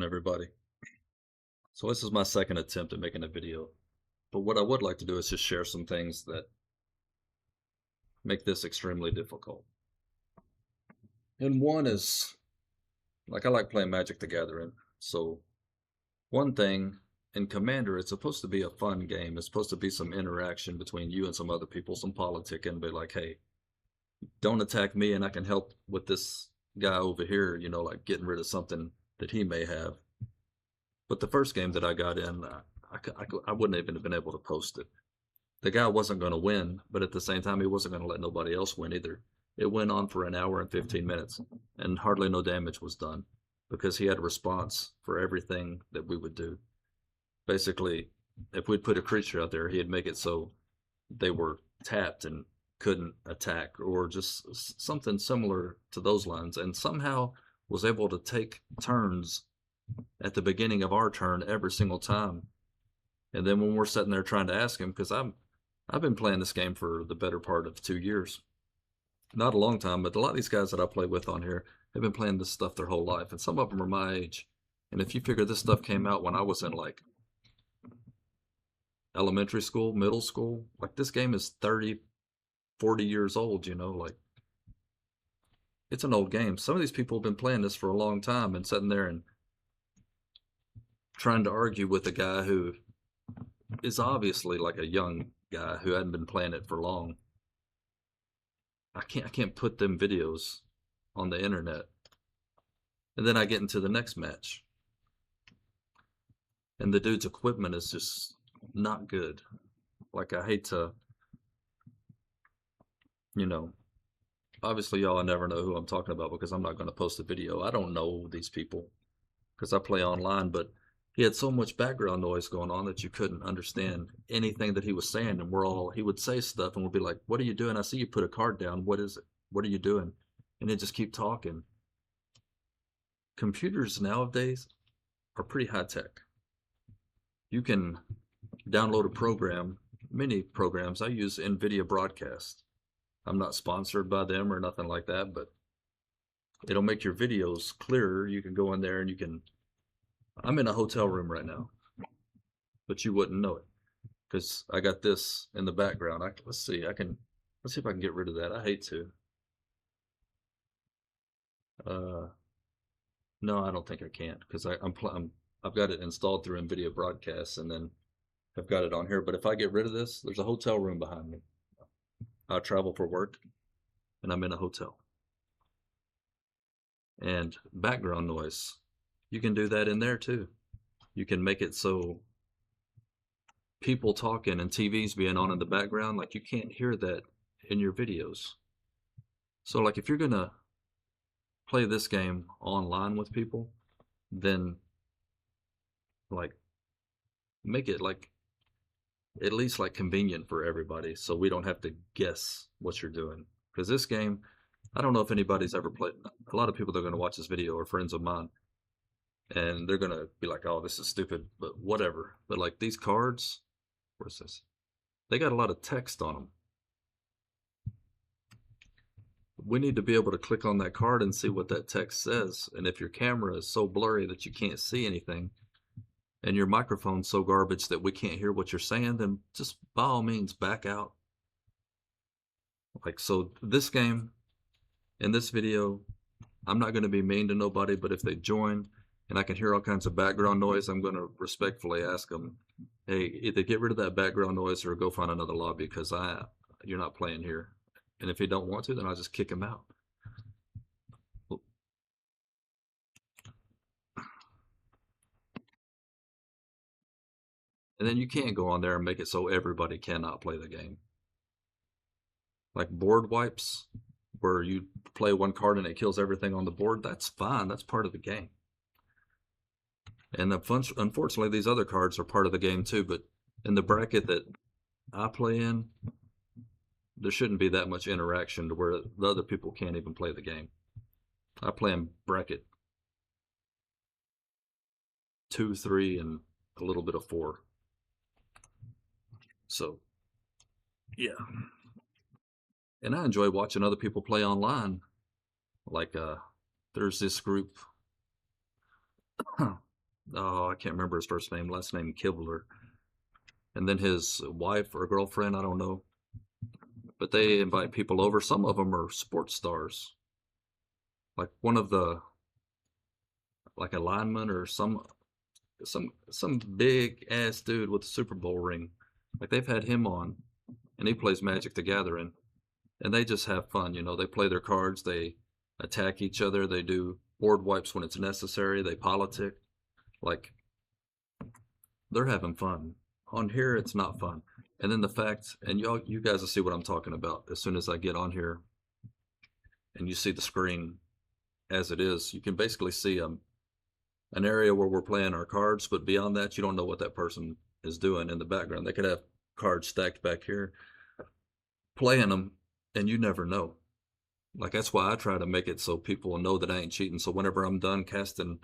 everybody. So this is my second attempt at making a video, but what I would like to do is just share some things that make this extremely difficult. And one is, like, I like playing Magic the Gathering. So one thing in Commander, it's supposed to be a fun game. It's supposed to be some interaction between you and some other people, some politic, and be like, hey, don't attack me and I can help with this guy over here, like getting rid of something that he may have. But the first game that I got in, I wouldn't even have been able to post it. The guy wasn't going to win, but at the same time, he wasn't going to let nobody else win either. It went on for an hour and 15 minutes, and hardly no damage was done because he had a response for everything that we would do. Basically, if we'd put a creature out there, he'd make it so they were tapped and couldn't attack, or just something similar to those lines, and somehow was able to take turns at the beginning of our turn every single time. And then when we're sitting there trying to ask him, because I've been playing this game for the better part of 2 years. Not a long time, but a lot of these guys that I play with on here have been playing this stuff their whole life, and some of them are my age. And if you figure this stuff came out when I was in like elementary school, middle school, like this game is 30, 40 years old, like it's an old game. Some of these people have been playing this for a long time and sitting there and trying to argue with a guy who is obviously like a young guy who hadn't been playing it for long. I can't put them videos on the internet. And then I get into the next match. And the dude's equipment is just not good. Like, I hate to, obviously y'all never know who I'm talking about because I'm not going to post a video. I don't know these people because I play online, but he had so much background noise going on that you couldn't understand anything that he was saying. And he would say stuff and we'd be like, what are you doing? I see you put a card down. What is it? What are you doing? And he'd just keep talking. Computers nowadays are pretty high tech. You can download a program, many programs. I use NVIDIA Broadcast. I'm not sponsored by them or nothing like that, but it'll make your videos clearer. You can go in there and I'm in a hotel room right now, but you wouldn't know it because I got this in the background. Let's see if I can get rid of that. I hate to. No, I don't think I can because I've got it installed through NVIDIA Broadcast and then I've got it on here. But if I get rid of this, there's a hotel room behind me. I travel for work and I'm in a hotel. And background noise, you can do that in there too. You can make it so people talking and TVs being on in the background, like you can't hear that in your videos. So like if you're gonna play this game online with people, then like make it like at least like convenient for everybody so we don't have to guess what you're doing. Because this game, I don't know if anybody's ever played. A lot of people that are going to watch this video are friends of mine and they're going to be like, oh, this is stupid, but whatever. But like these cards, where's this? They got a lot of text on them. We need to be able to click on that card and see what that text says. And if your camera is so blurry that you can't see anything, and your microphone's so garbage that we can't hear what you're saying, then just by all means back out. Like, so this game, in this video, I'm not going to be mean to nobody, but if they join and I can hear all kinds of background noise, I'm going to respectfully ask them, hey, either get rid of that background noise or go find another lobby because you're not playing here. And if you don't want to, then I'll just kick him out. And then you can't go on there and make it so everybody cannot play the game. Like board wipes, where you play one card and it kills everything on the board, that's fine. That's part of the game. And unfortunately, these other cards are part of the game too. But in the bracket that I play in, there shouldn't be that much interaction to where the other people can't even play the game. I play in bracket 2, 3, and a little bit of 4. So, yeah. And I enjoy watching other people play online. Like, there's this group oh, I can't remember his first name, last name Kibler. And then his wife or girlfriend, I don't know. But they invite people over. Some of them are sports stars. Like one of the, like a lineman or some big ass dude with a Super Bowl ring. Like they've had him on, and he plays Magic the Gathering, and they just have fun. You know, they play their cards, they attack each other, they do board wipes when it's necessary, they politic. Like they're having fun. On here, it's not fun. And then the fact, and you guys will see what I'm talking about as soon as I get on here, and you see the screen as it is. You can basically see an area where we're playing our cards, but beyond that, you don't know what that person is doing in the background. They could have cards stacked back here, playing them, and you never know. Like that's why I try to make it so people know that I ain't cheating. So whenever I'm done casting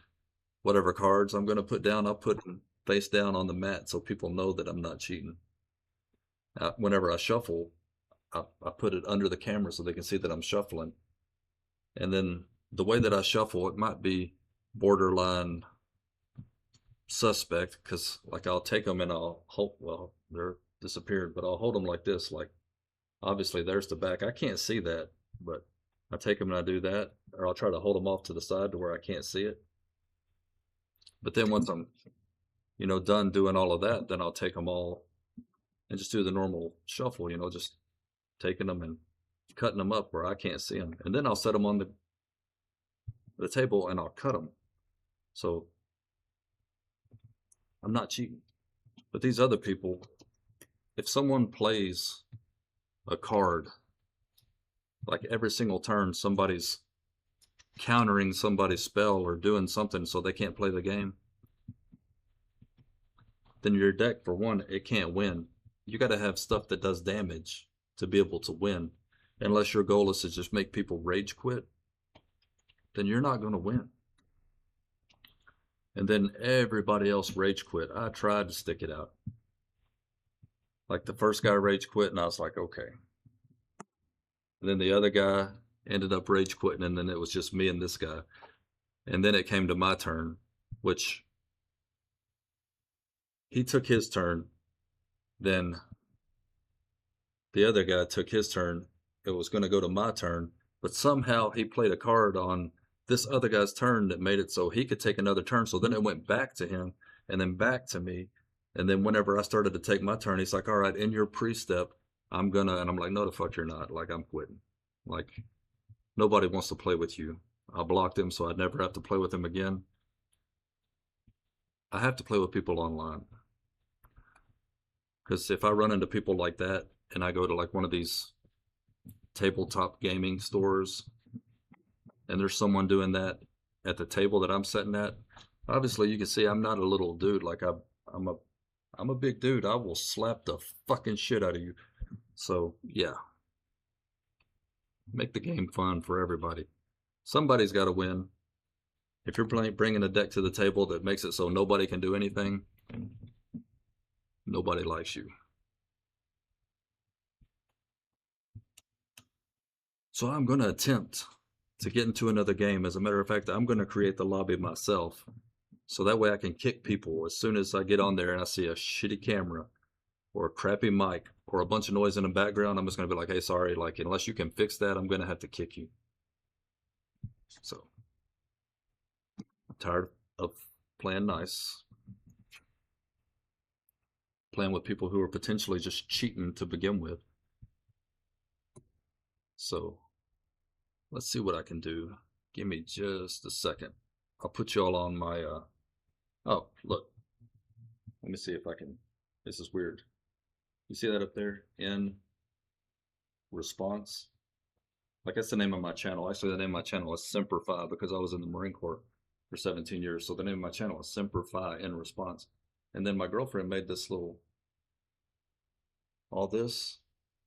whatever cards I'm going to put down, I'll put them face down on the mat so people know that I'm not cheating. Whenever I shuffle, I put it under the camera so they can see that I'm shuffling. And then the way that I shuffle, it might be borderline suspect because like I'll take them and I'll hold, well, they're disappeared, but I'll hold them like this. Like obviously there's the back. I can't see that, but I take them and I do that, or I'll try to hold them off to the side to where I can't see it. But then once I'm, done doing all of that, then I'll take them all and just do the normal shuffle, just taking them and cutting them up where I can't see them. And then I'll set them on the table and I'll cut them. So I'm not cheating. But these other people, if someone plays a card, like every single turn, somebody's countering somebody's spell or doing something so they can't play the game, then your deck, for one, it can't win. You got to have stuff that does damage to be able to win. Unless your goal is to just make people rage quit, then you're not going to win. And then everybody else rage quit. I tried to stick it out. Like the first guy rage quit, and I was like, okay. And then the other guy ended up rage quitting, and then it was just me and this guy. And then it came to my turn, which he took his turn. Then the other guy took his turn. It was going to go to my turn, but somehow he played a card on this other guy's turn that made it so he could take another turn. So then it went back to him and then back to me. And then whenever I started to take my turn, he's like, all right, in your pre-step, and I'm like, no, the fuck you're not. Like, I'm quitting. Like, nobody wants to play with you. I blocked him so I'd never have to play with him again. I have to play with people online. Because if I run into people like that and I go to like one of these tabletop gaming stores and there's someone doing that at the table that I'm sitting at, obviously you can see I'm not a little dude. Like I'm a big dude. I will slap the fucking shit out of you. So yeah, make the game fun for everybody. Somebody's got to win. If you're bringing a deck to the table that makes it so nobody can do anything, nobody likes you. So I'm going to attempt to get into another game. As a matter of fact, I'm going to create the lobby myself. So that way I can kick people as soon as I get on there and I see a shitty camera or a crappy mic or a bunch of noise in the background. I'm just going to be like, hey, sorry, like, unless you can fix that, I'm going to have to kick you. So I'm tired of playing nice, playing with people who are potentially just cheating to begin with. So let's see what I can do. Give me just a second. I'll put you all on my, oh, look. Let me see if I can, this is weird. You see that up there? In response? Like that's the name of my channel. Actually, the name of my channel is Semper Fi because I was in the Marine Corps for 17 years. So the name of my channel is Semper Fi in response. And then my girlfriend made this little, all this,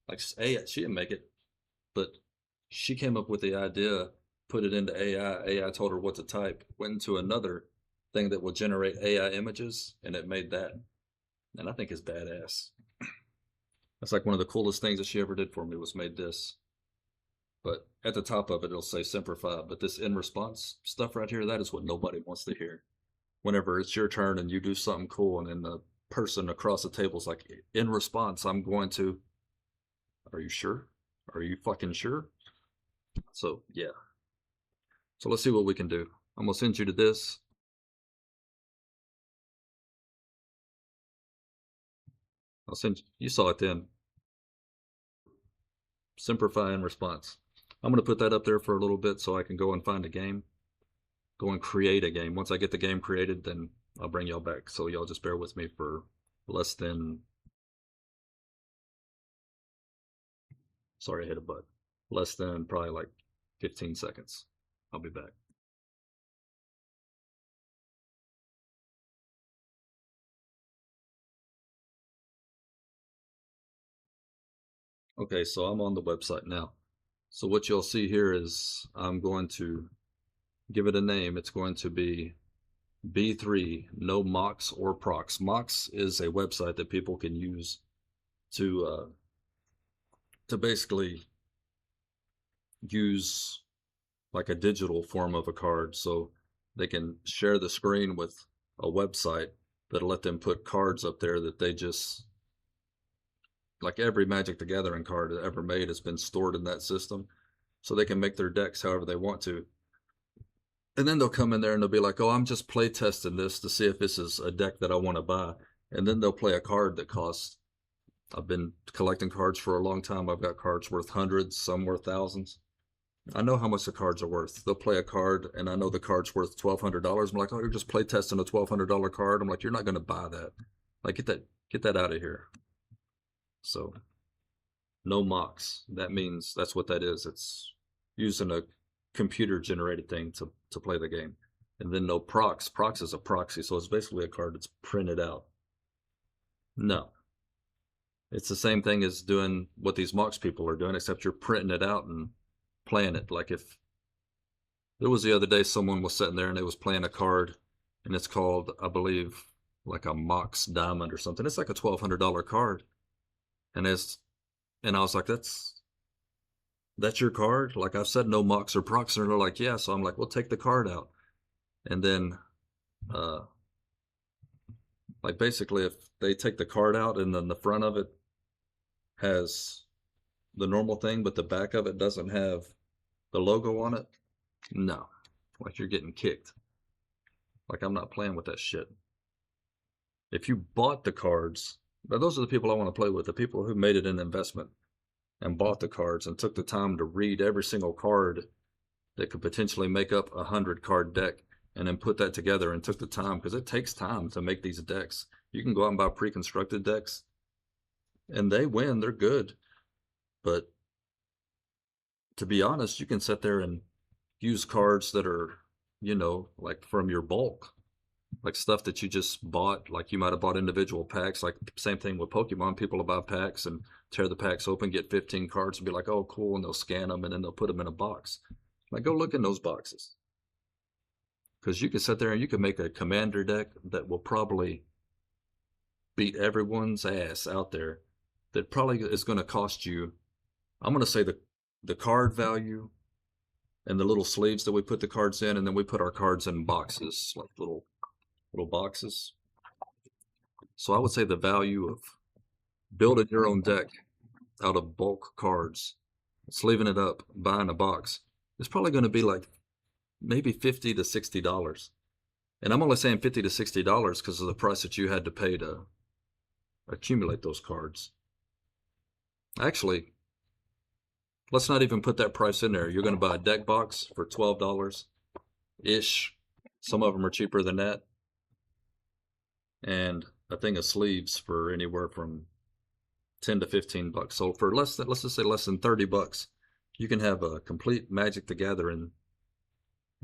like she didn't make it, but she came up with the idea, put it into AI. AI told her what to type, went into another thing that will generate AI images, and it made that. And I think it's badass. That's like one of the coolest things that she ever did for me was made this. But at the top of it, it'll say Semper Fi. But this in response stuff right here, that is what nobody wants to hear. whenever it's your turn and you do something cool, and then the person across the table's like, in response, I'm going to, are you sure? Are you fucking sure? So, yeah. So let's see what we can do. I'm going to send you to this. I'll send you saw it then. Simplify in response. I'm going to put that up there for a little bit so I can go and find a game. Go and create a game. Once I get the game created, then I'll bring y'all back. So y'all just bear with me for less than, sorry, I hit a button. Less than probably like 15 seconds. I'll be back. Okay, so I'm on the website now. So what you'll see here is I'm going to give it a name. It's going to be B3, no mocks or procs. Mocks is a website that people can use to basically use like a digital form of a card. So they can share the screen with a website that'll let them put cards up there that they just, like every Magic the Gathering card ever made has been stored in that system. So they can make their decks however they want to. And then they'll come in there and they'll be like, oh, I'm just play testing this to see if this is a deck that I want to buy. And then they'll play a card that costs, I've been collecting cards for a long time. I've got cards worth hundreds, some worth thousands. I know how much the cards are worth. They'll play a card and I know the card's worth $1,200. I'm like, oh, you're just play testing a $1,200 card. I'm like, you're not going to buy that. Like, get that out of here. So no mocks. That means that's what that is. It's using a computer generated thing to play the game. And then no procs. Procs is a proxy, so it's basically a card that's printed out. No. It's the same thing as doing what these mocks people are doing, except you're printing it out and playing it. Like if there was the other day someone was sitting there and they was playing a card and it's called, I believe, like a Mox Diamond or something. It's like a $1,200 card. And I was like, that's your card? Like I've said no mocks or procs, and they're like, yeah. So I'm like, well, take the card out. And then like basically if they take the card out and then the front of it has the normal thing, but the back of it doesn't have the logo on it, no, like you're getting kicked. Like I'm not playing with that shit. If you bought the cards, now those are the people I want to play with, the people who made it an investment and bought the cards and took the time to read every single card that could potentially make up a 100-card deck and then put that together and took the time, because it takes time to make these decks. You can go out and buy pre-constructed decks and they win, they're good. But to be honest, you can sit there and use cards that are, like from your bulk, like stuff that you just bought. Like you might have bought individual packs, like same thing with Pokemon. People will buy packs and tear the packs open, get 15 cards and be like, oh, cool. And they'll scan them and then they'll put them in a box. Like go look in those boxes. Because you can sit there and you can make a commander deck that will probably beat everyone's ass out there. That probably is going to cost you, I'm going to say the card value and the little sleeves that we put the cards in, and then we put our cards in boxes, like little boxes. So I would say the value of building your own deck out of bulk cards, sleeving it up, buying a box, is probably going to be like maybe $50 to $60. And I'm only saying $50 to $60 because of the price that you had to pay to accumulate those cards. Actually, let's not even put that price in there. You're going to buy a deck box for $12-ish. Some of them are cheaper than that. And a thing of sleeves for anywhere from 10 to 15 bucks. So for let's just say less than 30 bucks, you can have a complete Magic the Gathering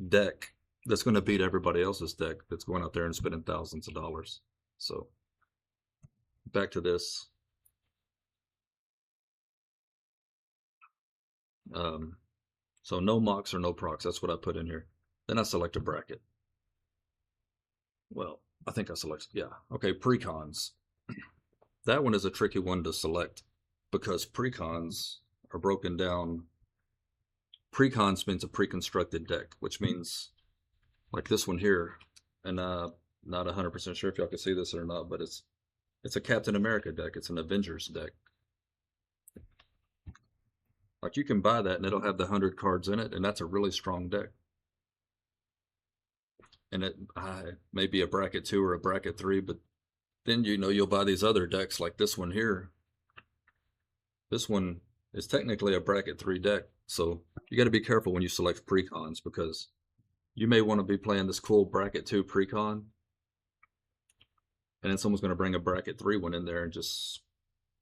deck that's going to beat everybody else's deck that's going out there and spending thousands of dollars. So back to this. So no mocks or no procs. That's what I put in here. Then I select a bracket. Well, I think I select, yeah. Okay, precons. That one is a tricky one to select because precons are broken down. Precons means a pre-constructed deck, which means like this one here. And Not 100% sure if y'all can see this or not, but it's a Captain America deck. It's an Avengers deck. Like you can buy that and it'll have the 100 cards in it, and that's a really strong deck. And it may be a bracket 2 or a bracket 3, but then you'll buy these other decks like this one here. This one is technically a bracket 3 deck, so you got to be careful when you select precons because you may want to be playing this cool bracket 2 precon, and then someone's going to bring a bracket 3 one in there and just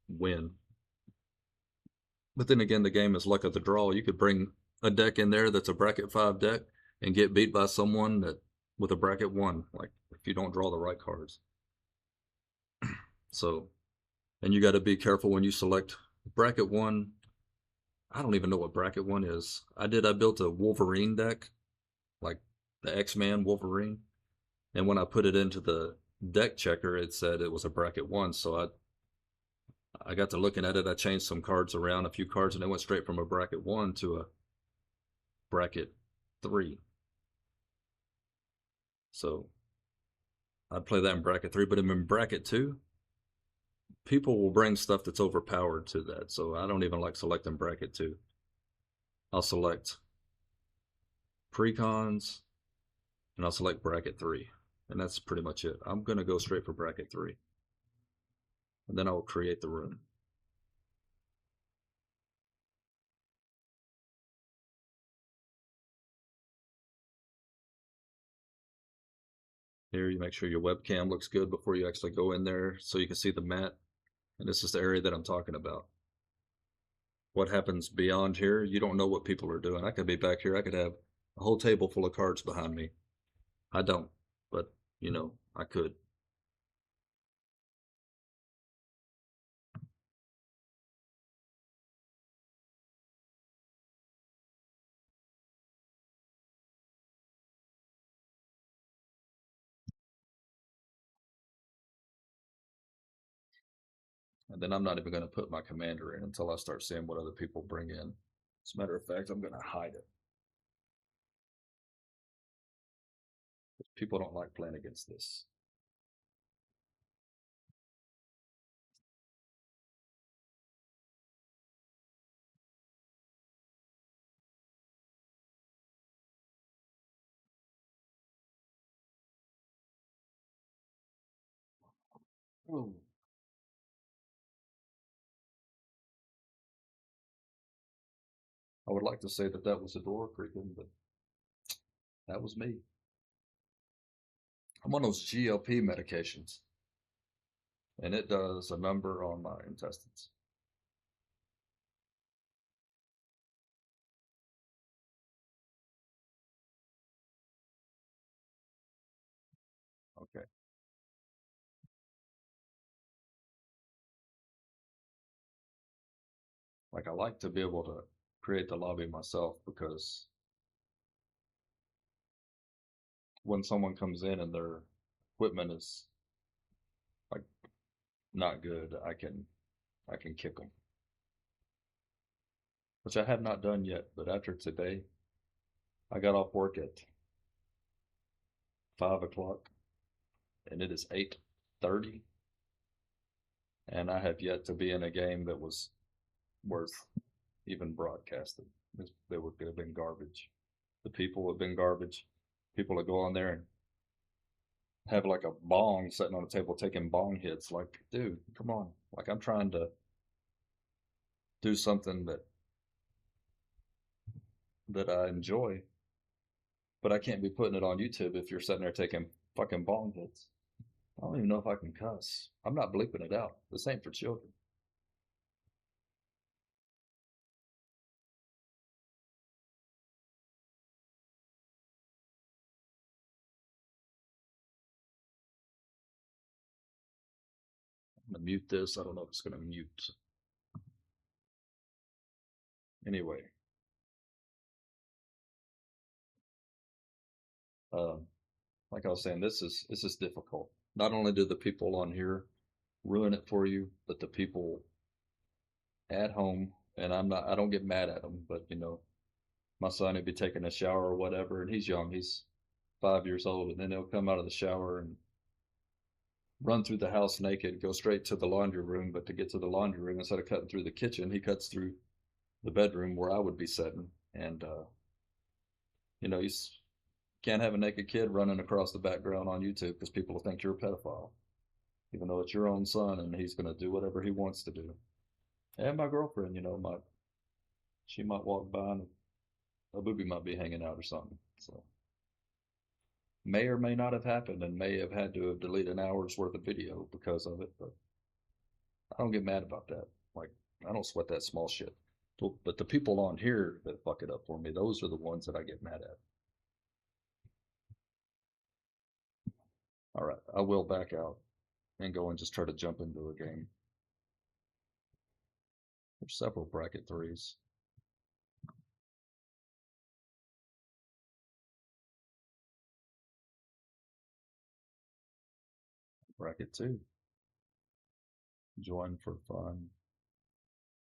win. But then again, the game is luck of the draw. You could bring a deck in there that's a bracket 5 deck and get beat by someone that with a bracket 1, like if you don't draw the right cards. So, and you got to be careful when you select bracket 1. I don't even know what bracket 1 is. I built a Wolverine deck, like the X-Man Wolverine. And when I put it into the deck checker, it said it was a bracket 1. So I got to looking at it. I changed some cards around, a few cards, and it went straight from a bracket 1 to a bracket 3. So I'd play that in bracket 3, but in bracket 2, people will bring stuff that's overpowered to that. So I don't even like selecting bracket 2. I'll select precons and I'll select bracket 3. And that's pretty much it. I'm going to go straight for bracket 3. And then I will create the room. Here, you make sure your webcam looks good before you actually go in there so you can see the mat. And this is the area that I'm talking about. What happens beyond here, you don't know what people are doing. I could be back here. I could have a whole table full of cards behind me. I don't, but I could. And then I'm not even going to put my commander in until I start seeing what other people bring in. As a matter of fact, I'm going to hide it. People don't like playing against this. Ooh. I would like to say that that was a door creaking, but that was me. I'm on those GLP medications, and it does a number on my intestines. Okay. Like I like to be able to create the lobby myself because when someone comes in and their equipment is like not good, I can kick them, which I have not done yet. But after today, I got off work at 5 o'clock, and it is 8:30, and I have yet to be in a game that was worth even broadcasting. They would have been garbage. The people have been garbage. People that go on there and have like a bong sitting on the table taking bong hits. Like, dude, come on. Like, I'm trying to do something that I enjoy, but I can't be putting it on YouTube if you're sitting there taking fucking bong hits. I don't even know if I can cuss. I'm not bleeping it out. This ain't for children. I'm gonna mute this. I don't know if it's gonna mute. Anyway, um, like I was saying, this is difficult. Not only do the people on here ruin it for you, but the people at home, and I don't get mad at them, but my son would be taking a shower or whatever, and he's young, he's 5 years old, and then he'll come out of the shower and run through the house naked, go straight to the laundry room, but to get to the laundry room, instead of cutting through the kitchen, he cuts through the bedroom where I would be sitting. And, you can't have a naked kid running across the background on YouTube because people will think you're a pedophile, even though it's your own son and he's going to do whatever he wants to do. And my girlfriend, she might walk by and a booby might be hanging out or something. So, may or may not have happened and may have had to have deleted an hour's worth of video because of it, but I don't get mad about that. Like, I don't sweat that small shit. But the people on here that fuck it up for me, those are the ones that I get mad at. All right, I will back out and go and just try to jump into a game. There's several bracket threes. Bracket two. Join for fun.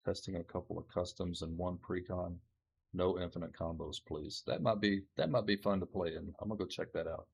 Testing a couple of customs and one precon. No infinite combos, please. That might be fun to play, and I'm gonna go check that out.